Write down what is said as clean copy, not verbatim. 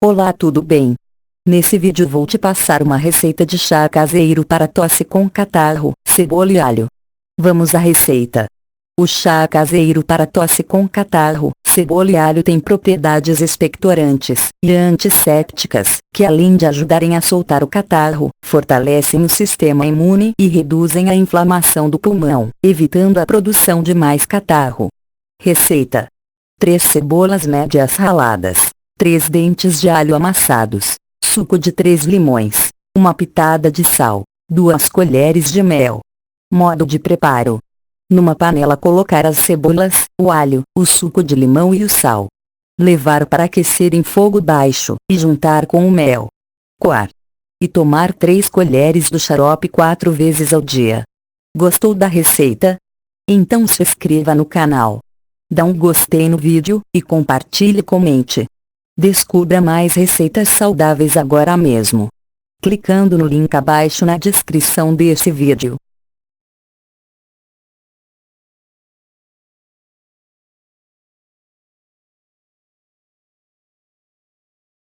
Olá, tudo bem? Nesse vídeo vou te passar uma receita de chá caseiro para tosse com catarro, cebola e alho. Vamos à receita. O chá caseiro para tosse com catarro, cebola e alho tem propriedades expectorantes e antissépticas, que além de ajudarem a soltar o catarro, fortalecem o sistema imune e reduzem a inflamação do pulmão, evitando a produção de mais catarro. Receita: 3 cebolas médias raladas, 3 dentes de alho amassados, suco de 3 limões, uma pitada de sal, 2 colheres de mel. Modo de preparo: numa panela colocar as cebolas, o alho, o suco de limão e o sal. Levar para aquecer em fogo baixo e juntar com o mel. Coar. E tomar 3 colheres do xarope 4 vezes ao dia. Gostou da receita? Então se inscreva no canal. Dá um gostei no vídeo e compartilhe e comente. Descubra mais receitas saudáveis agora mesmo, clicando no link abaixo na descrição desse vídeo.